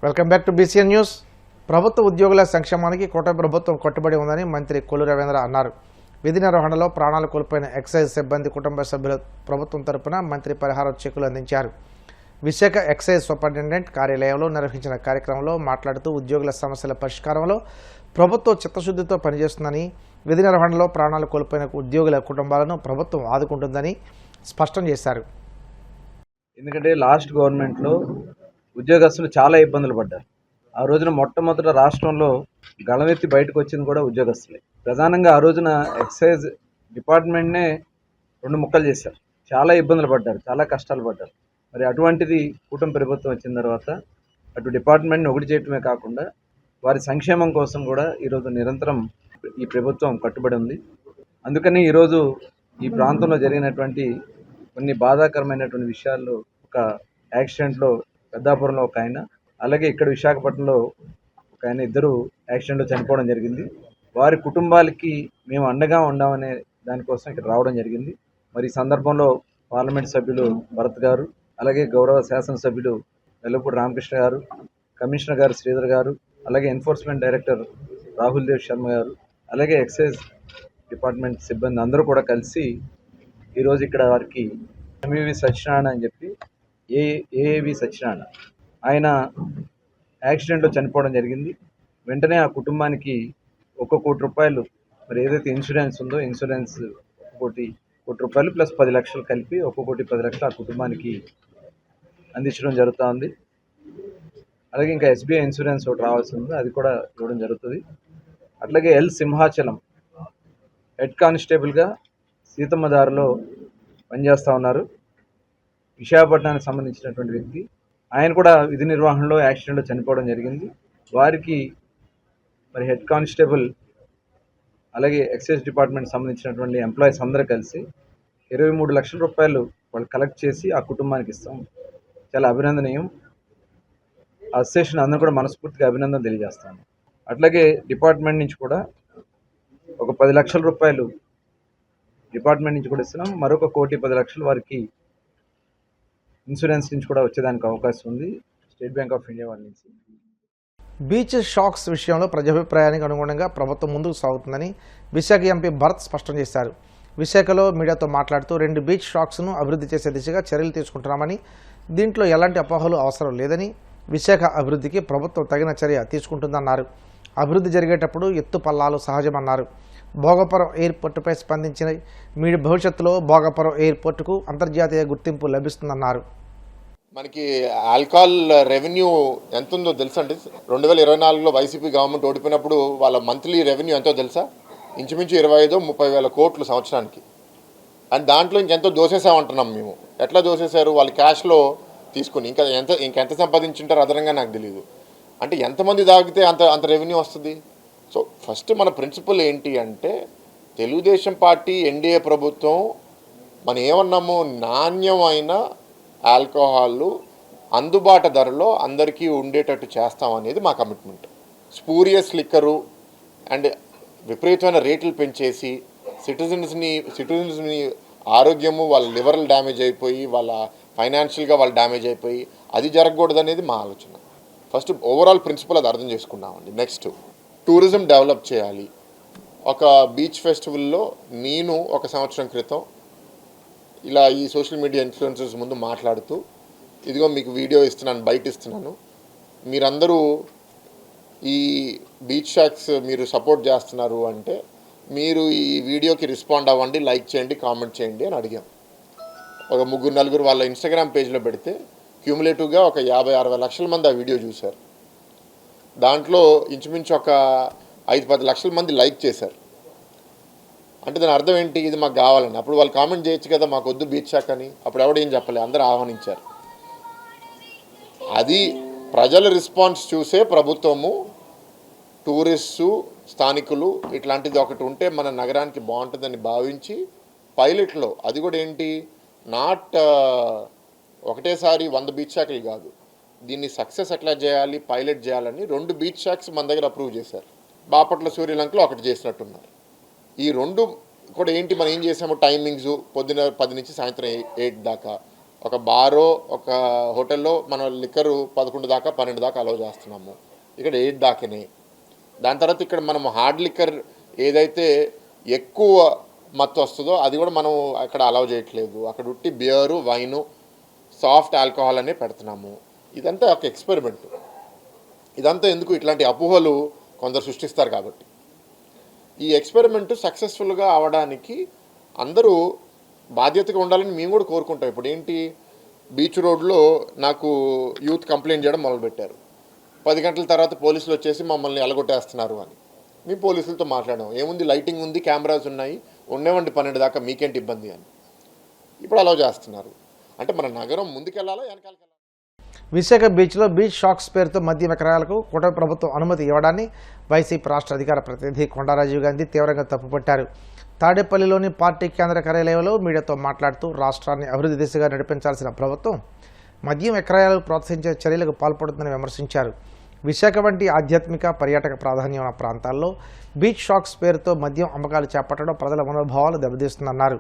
Welcome back to BCN news. ప్రభుత్వ ఉద్యోగుల సంక్షేమానికి కూటమి ప్రభుత్వం కట్టుబడి ఉందని మంత్రి కొల్లు రవీంద్ర అన్నారు. విధి నిర్వహణలో ప్రాణాలు కోల్పోయిన ఎక్సైజ్ సిబ్బంది కుటుంబ సభ్యుల ప్రభుత్వం తరపున మంత్రి పరిహార చెక్కులు అందించారు. విశాఖ ఎక్సైజ్ సూపరింటెండెంట్ కార్యాలయంలో నిర్వహించిన కార్యక్రమంలో మాట్లాడుతూ ఉద్యోగుల సమస్యల పరిష్కారంలో ప్రభుత్వం చిత్తశుద్ధితో పనిచేస్తుందని, విధి నిర్వహణలో ప్రాణాలు కోల్పోయిన ఉద్యోగుల కుటుంబాలను ప్రభుత్వం ఆదుకుంటుందని స్పష్టం చేశారు. ఎందుకంటే లాస్ట్ గవర్నమెంట్లో ఉద్యోగస్తులు చాలా ఇబ్బందులు పడ్డారు. ఆ రోజున మొట్టమొదట రాష్ట్రంలో గళమెత్తి బయటకు వచ్చింది కూడా ఉద్యోగస్తులే. ప్రధానంగా ఆ రోజున ఎక్సైజ్ డిపార్ట్మెంట్నే రెండు ముక్కలు చేశారు. చాలా ఇబ్బందులు పడ్డారు, చాలా కష్టాలు పడ్డారు. మరి అటువంటిది కూటమి ప్రభుత్వం వచ్చిన తర్వాత అటు డిపార్ట్మెంట్ని ఒకటి చేయటమే కాకుండా వారి సంక్షేమం కోసం కూడా ఈరోజు నిరంతరం ఈ ప్రభుత్వం కట్టుబడి ఉంది. అందుకని ఈరోజు ఈ ప్రాంతంలో జరిగినటువంటి కొన్ని బాధాకరమైనటువంటి విషయాల్లో ఒక యాక్సిడెంట్లో పెద్దాపురంలో ఒక ఆయన, అలాగే ఇక్కడ విశాఖపట్నంలో ఒక ఆయన, ఇద్దరు యాక్సిడెంట్లో చనిపోవడం జరిగింది. వారి కుటుంబాలకి మేము అండగా ఉండామనే దానికోసం ఇక్కడ రావడం జరిగింది. మరి ఈ సందర్భంలో పార్లమెంట్ సభ్యులు భరత్ గారు, అలాగే గౌరవ శాసనసభ్యులు వెల్లపూడి రామకృష్ణ గారు, కమిషనర్ గారు శ్రీధర్ గారు, అలాగే ఎన్ఫోర్స్మెంట్ డైరెక్టర్ రాహుల్ దేవ్ శర్మ గారు, అలాగే ఎక్సైజ్ డిపార్ట్మెంట్ సిబ్బంది అందరూ కూడా కలిసి ఈరోజు ఇక్కడ వారికి ఎంవివి సత్యనారాయణ అని చెప్పి ఏఏవి సత్యనారాయణ ఆయన యాక్సిడెంట్లో చనిపోవడం జరిగింది. వెంటనే ఆ కుటుంబానికి 1 కోటి రూపాయలు, మరి ఏదైతే ఇన్సూరెన్స్ ఉందో ఇన్సూరెన్స్ 1 కోటి రూపాయలు ప్లస్ 10 లక్షలు కలిపి 1,10,00,000 ఆ కుటుంబానికి అందించడం జరుగుతూ ఉంది. అలాగే ఇంకా ఎస్బీఐ ఇన్సూరెన్స్ ఒకటి రావాల్సి ఉంది, అది కూడా ఇవ్వడం జరుగుతుంది. అట్లాగే ఎల్ సింహాచలం హెడ్ కానిస్టేబుల్గా సీతమ్మదారిలో పనిచేస్తూ ఉన్నారు. విశాఖపట్నానికి సంబంధించినటువంటి వ్యక్తి. ఆయన కూడా విధి నిర్వహణలో యాక్సిడెంట్లో చనిపోవడం జరిగింది. వారికి మరి హెడ్ కానిస్టేబుల్ అలాగే ఎక్సైజ్ డిపార్ట్మెంట్ సంబంధించినటువంటి ఎంప్లాయీస్ అందరూ కలిసి 23 లక్షల రూపాయలు వాళ్ళు కలెక్ట్ చేసి ఆ కుటుంబానికి ఇస్తాం. చాలా అభినందనీయం. ఆ అసోసియేషన్ అందరూ కూడా మనస్ఫూర్తిగా అభినందన తెలియజేస్తాము. అట్లాగే డిపార్ట్మెంట్ నుంచి కూడా ఒక 10 లక్షల రూపాయలు డిపార్ట్మెంట్ నుంచి కూడా ఇస్తున్నాం. మరొక 1,10,00,000 వారికి ఇన్సూరెన్స్ నుంచి కూడా వచ్చేదానికి అవకాశం ఉంది స్టేట్ బ్యాంక్ ఆఫ్ ఇండియా వాళ్ళ నుంచి. బీచ్ షాక్స్ విషయంలో ప్రజాభిప్రాయానికి అనుగుణంగా ప్రభుత్వం ముందుకు సాగుతుందని విశాఖ ఎంపీ భరత్ స్పష్టం చేశారు. విశాఖలో మీడియాతో మాట్లాడుతూ 2 బీచ్ షాక్స్ను అభివృద్ధి చేసే దిశగా చర్యలు తీసుకుంటున్నామని, దీంట్లో ఎలాంటి అపోహలు అవసరం లేదని, విశాఖ అభివృద్ధికి ప్రభుత్వం తగిన చర్య తీసుకుంటుందన్నారు. అభివృద్ధి జరిగేటప్పుడు ఎత్తు పల్లాలు సహజమన్నారు. భోగపురం ఎయిర్పోర్టుపై స్పందించిన భవిష్యత్తులో భోగపురం ఎయిర్పోర్టుకు అంతర్జాతీయ గుర్తింపు లభిస్తుందన్నారు. మనకి ఆల్కహాల్ రెవెన్యూ ఎంత ఉందో తెలుసా అండి? 2024లో వైసీపీ గవర్నమెంట్ ఓడిపోయినప్పుడు వాళ్ళ మంత్లీ రెవెన్యూ ఎంతో తెలుసా? ఇంచుమించు 25-30 వేల కోట్లు సంవత్సరానికి. అండ్ దాంట్లో ఇంకెంతో దోసేసామంటున్నాం మేము. ఎట్లా దోసేశారు? వాళ్ళు క్యాష్లో తీసుకుని ఇంకెంత సంపాదించుంటారు అదనంగా నాకు తెలియదు. అంటే ఎంతమంది తాగితే అంత రెవెన్యూ వస్తుంది? సో ఫస్ట్ మన ప్రిన్సిపల్ ఏంటి అంటే, తెలుగుదేశం పార్టీ ఎన్డీఏ ప్రభుత్వం మనం ఏమన్నాము, నాణ్యమైన ఆల్కహాల్ అందుబాటు ధరలో అందరికీ ఉండేటట్టు చేస్తామనేది మా కమిట్మెంట్. స్పూరియస్ లిక్కరు అండ్ విపరీతమైన రేట్లు పెంచేసి సిటిజన్స్ని ఆరోగ్యము, వాళ్ళ లివర్లు డ్యామేజ్ అయిపోయి, వాళ్ళ ఫైనాన్షియల్గా వాళ్ళు డ్యామేజ్ అయిపోయి అది జరగకూడదు అనేది మా ఆలోచన. ఫస్ట్ ఓవరాల్ ప్రిన్సిపల్ అది అర్థం చేసుకున్నామండి. నెక్స్ట్ టూరిజం డెవలప్ చేయాలి. ఒక బీచ్ ఫెస్టివల్లో నేను 1 సంవత్సరం క్రితం ఇలా ఈ సోషల్ మీడియా ఇన్ఫ్లుయెన్సర్స్ ముందు మాట్లాడుతూ, ఇదిగో మీకు వీడియో ఇస్తున్నాను, బయట ఇస్తున్నాను, మీరందరూ ఈ బీచ్ షాక్స్ మీరు సపోర్ట్ చేస్తున్నారు అంటే మీరు ఈ వీడియోకి రెస్పాండ్ అవ్వండి, లైక్ చేయండి, కామెంట్ చేయండి అని అడిగాం. ఒక 3-4 వాళ్ళ ఇన్స్టాగ్రామ్ పేజ్లో పెడితే క్యూములేటివ్గా ఒక 50-60 లక్షల మంది ఆ వీడియో చూశారు. దాంట్లో ఇంచుమించు ఒక 5-10 లక్షల మంది లైక్ చేశారు. అంటే దాని అర్థం ఏంటి? ఇది మాకు కావాలని. అప్పుడు వాళ్ళు కామెంట్ చేయొచ్చు కదా, మాకు వద్దు బీచ్ షాక్ అని. అప్పుడు ఎవడేం చెప్పలే, అందరూ ఆహ్వానించారు. అది ప్రజల రెస్పాన్స్ చూసే ప్రభుత్వము టూరిస్టు, స్థానికులు ఇట్లాంటిది ఒకటి ఉంటే మన నగరానికి బాగుంటుందని భావించి పైలట్లో, అది కూడా ఏంటి, నాట్ ఒకటేసారి 100 బీచ్ షాక్లు కాదు, దీన్ని సక్సెస్ ఎట్లా చేయాలి, పైలట్ చేయాలని 2 బీచ్ షాక్స్ మన దగ్గర అప్రూవ్ చేశారు. బాపట్ల సూర్యలంకలో ఒకటి చేసినట్టున్నారు. ఈ 2 కూడా ఏంటి, మనం ఏం చేసాము, టైమింగ్స్ పొద్దున 10 నుంచి సాయంత్రం 8 దాకా. ఒక బారో ఒక హోటల్లో మనం లిక్కరు 11 దాకా 12 దాకా అలౌ చేస్తున్నాము, ఇక్కడ 8 దాకానే. దాని తర్వాత ఇక్కడ మనం హార్డ్ లిక్కర్ ఏదైతే ఎక్కువ మత్తు వస్తుందో అది కూడా మనం అక్కడ అలౌ చేయట్లేదు. అక్కడ ఉట్టి బియరు, వైను, సాఫ్ట్ ఆల్కహాల్ అనే పెడుతున్నాము. ఇదంతా ఒక ఎక్స్పెరిమెంట్. ఇదంతా ఎందుకు, ఇట్లాంటి అపోహలు కొందరు సృష్టిస్తారు కాబట్టి. ఈ ఎక్స్పెరిమెంట్ సక్సెస్ఫుల్గా అవడానికి అందరూ బాధ్యతగా ఉండాలని మేము కూడా కోరుకుంటాం. ఇప్పుడు ఏంటి, బీచ్ రోడ్లో నాకు యూత్ కంప్లైంట్ చేయడం మొదలుపెట్టారు. 10 గంటల తర్వాత పోలీసులు వచ్చేసి మమ్మల్ని అలగొట్టేస్తున్నారు అని. మేము పోలీసులతో మాట్లాడాం, ఏముంది లైటింగ్ ఉంది, కెమెరాస్ ఉన్నాయి, ఉండేవండి 12 దాకా, మీకేంటి ఇబ్బంది అని. ఇప్పుడు అలౌ చేస్తున్నారు. అంటే మన నగరం ముందుకెళ్ళాలా వెనకాలకెళ్ళాలా? విశాఖ బీచ్లో బీచ్ షాక్స్ పేరుతో మద్యం విక్రయాలకు కూటమి ప్రభుత్వం అనుమతి ఇవ్వడాన్ని వైసీపీ రాష్ట్ర అధికార ప్రతినిధి కొండా రాజీవ్ గాంధీ తీవ్రంగా తప్పుపట్టారు. తాడేపల్లిలోని పార్టీ కేంద్ర కార్యాలయంలో మీడియాతో మాట్లాడుతూ రాష్ట్రాన్ని అభివృద్ధి దిశగా నడిపించాల్సిన ప్రభుత్వం మద్యం విక్రయాలకు ప్రోత్సహించే చర్యలకు పాల్పడుతుందని విమర్శించారు. విశాఖ వంటి ఆధ్యాత్మిక పర్యాటక ప్రాధాన్యం ఉన్న ప్రాంతాల్లో బీచ్ షాక్స్ పేరుతో మద్యం అమ్మకాలు చేపట్టడం ప్రజల మనోభావాలు దెబ్బతీస్తుందన్నారు.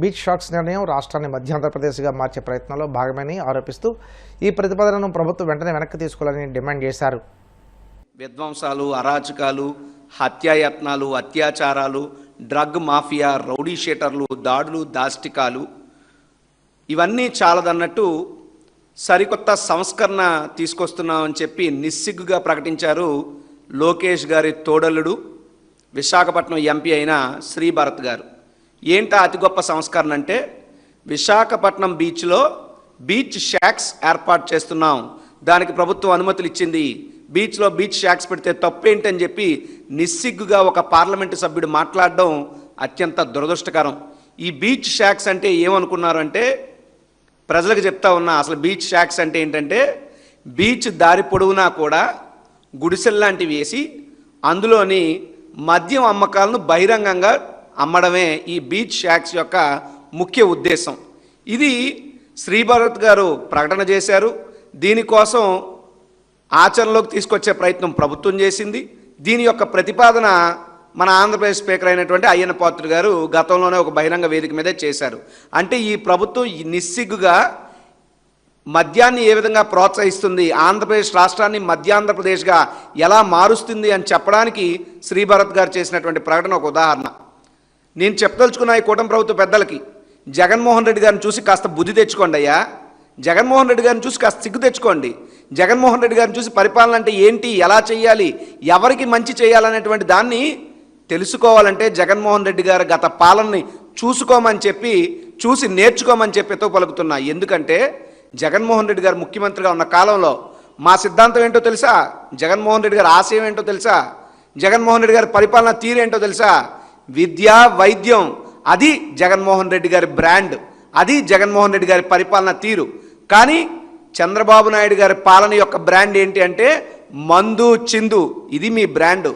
బీచ్ షాక్స్ నిర్ణయం రాష్ట్రాన్ని మధ్యాంధ్రప్రదేశ్గా మార్చే ప్రయత్నంలో భాగమని ఆరోపిస్తూ ఈ ప్రతిపాదనను ప్రభుత్వం వెంటనే వెనక్కి తీసుకోవాలని డిమాండ్ చేశారు. విధ్వంసాలు, అరాచకాలు, హత్యాయత్నాలు, అత్యాచారాలు, డ్రగ్ మాఫియా, రౌడీ షీటర్లు, దాడులు, దాష్టికాలు ఇవన్నీ చాలదన్నట్టు సరికొత్త సంస్కరణ తీసుకొస్తున్నామని చెప్పి నిస్సిగ్గుగా ప్రకటించారు లోకేష్ గారి తోడల్లుడు విశాఖపట్నం ఎంపీ అయిన శ్రీభరత్ గారు. ఏంటా అతి గొప్ప సంస్కరణ అంటే, విశాఖపట్నం బీచ్లో బీచ్ షాక్స్ ఏర్పాటు చేస్తున్నాం, దానికి ప్రభుత్వం అనుమతులు ఇచ్చింది, బీచ్లో బీచ్ షాక్స్ పెడితే తప్పేంటని చెప్పి నిస్సిగ్గుగా ఒక పార్లమెంటు సభ్యుడు మాట్లాడడం అత్యంత దురదృష్టకరం. ఈ బీచ్ షాక్స్ అంటే ఏమనుకున్నారు అంటే, ప్రజలకు చెప్తా ఉన్నా, అసలు బీచ్ షాక్స్ అంటే ఏంటంటే, బీచ్ దారి పొడవునా కూడా గుడిసెల్లాంటివి వేసి అందులోని మద్యం అమ్మకాలను బహిరంగంగా అమ్మడమే ఈ బీచ్ షాక్స్ యొక్క ముఖ్య ఉద్దేశం. ఇది శ్రీభరత్ గారు ప్రకటన చేశారు. దీనికోసం ఆచరణలోకి తీసుకొచ్చే ప్రయత్నం ప్రభుత్వం చేసింది. దీని యొక్క ప్రతిపాదన మన ఆంధ్రప్రదేశ్ స్పీకర్ అయినటువంటి అయ్యన్న పాత్రుడు గారు గతంలోనే ఒక బహిరంగ వేదిక మీదే చేశారు. అంటే ఈ ప్రభుత్వం నిస్సిగ్గుగా మద్యాన్ని ఏ విధంగా ప్రోత్సహిస్తుంది, ఆంధ్రప్రదేశ్ రాష్ట్రాన్ని మధ్యాంధ్రప్రదేశ్గా ఎలా మారుస్తుంది అని చెప్పడానికి శ్రీభరత్ గారు చేసినటువంటి ప్రకటన ఒక ఉదాహరణ. నేను చెప్పదలుచుకున్న ఈ కూటమి ప్రభుత్వ పెద్దలకి, జగన్మోహన్ రెడ్డి గారిని చూసి కాస్త బుద్ధి తెచ్చుకోండి అయ్యా. జగన్మోహన్ రెడ్డి గారిని చూసి కాస్త సిగ్గు తెచ్చుకోండి. జగన్మోహన్ రెడ్డి గారిని చూసి పరిపాలన అంటే ఏంటి, ఎలా చేయాలి, ఎవరికి మంచి చేయాలనేటువంటి దాన్ని తెలుసుకోవాలంటే జగన్మోహన్ రెడ్డి గారు గత పాలనని చూసుకోమని చెప్పి, చూసి నేర్చుకోమని చెప్పి ఎతో పలుకుతున్నా. ఎందుకంటే జగన్మోహన్ రెడ్డి గారు ముఖ్యమంత్రిగా ఉన్న కాలంలో మా సిద్ధాంతం ఏంటో తెలుసా, జగన్మోహన్ రెడ్డి గారి ఆశయం ఏంటో తెలుసా, జగన్మోహన్ రెడ్డి గారి పరిపాలన తీరేంటో తెలుసా, విద్య, వైద్యం, అది జగన్మోహన్ రెడ్డి గారి బ్రాండ్, అది జగన్మోహన్ రెడ్డి గారి పరిపాలన తీరు. కానీ చంద్రబాబు నాయుడు గారి పాలన యొక్క బ్రాండ్ ఏంటి అంటే మందు, చిందు, ఇది మీ బ్రాండ్.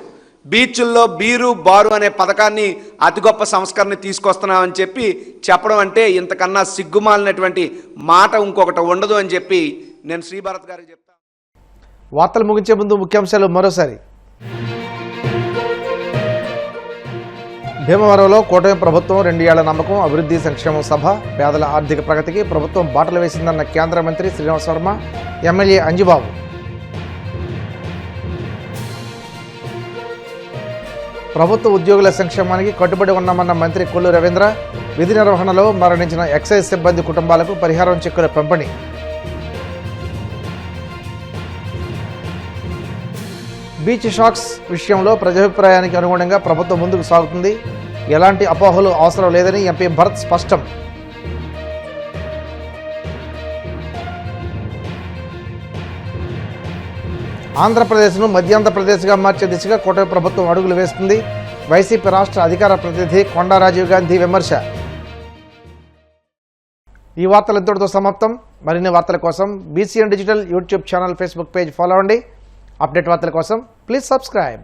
బీచ్ల్లో బీరు, బారు అనే పథకాన్ని అతి గొప్ప సంస్కరణ తీసుకొస్తున్నామని చెప్పి చెప్పడం అంటే ఇంతకన్నా సిగ్గుమాలినటువంటి మాట ఇంకొకటి ఉండదు అని చెప్పి నేను శ్రీభరత్ గారికి చెప్తాను. వార్తలు ముగించే ముందు ముఖ్యాంశాలు మరోసారి. భీమవరంలో కూటమి ప్రభుత్వం 2 ఏళ్ల నమ్మకం, అభివృద్ధి సంక్షేమం సభ, పేదల ఆర్థిక ప్రగతికి ప్రభుత్వం బాటలు వేసిందన్న కేంద్ర మంత్రి శ్రీనివాస్ వర్మ, ఎమ్మెల్యే అంజిబాబు. ప్రభుత్వ ఉద్యోగుల సంక్షేమానికి కట్టుబడి ఉన్నామన్న మంత్రి కొల్లు రవీంద్ర, విధి నిర్వహణలో మరణించిన ఎక్సైజ్ సిబ్బంది కుటుంబాలకు పరిహారం చెక్కుల పంపిణీ. బీచ్ షాక్స్ విషయంలో ప్రజాభిప్రాయానికి అనుగుణంగా ప్రభుత్వం ముందుకు సాగుతుంది, ఎలాంటి అపోహలు అవసరం లేదని ఎంపీ భరత్ స్పష్టం. ఆంధ్రప్రదేశ్ను మధ్యాంధ్రప్రదేశ్గా మార్చే దిశగా కూటమి ప్రభుత్వం అడుగులు వేస్తుంది. వైసీపీ రాష్ట్ర అధికార ప్రతినిధి కొండా రాజీవ్ గాంధీ విమర్శ. ఈ వార్తలు ఇంతటితో సమాప్తం. మరిన్ని వార్తల కోసం BCN digital YouTube channel, Facebook page follow అవ్వండి. అప్డేట్ వార్తల కోసం ప్లీజ్ సబ్స్క్రైబ్.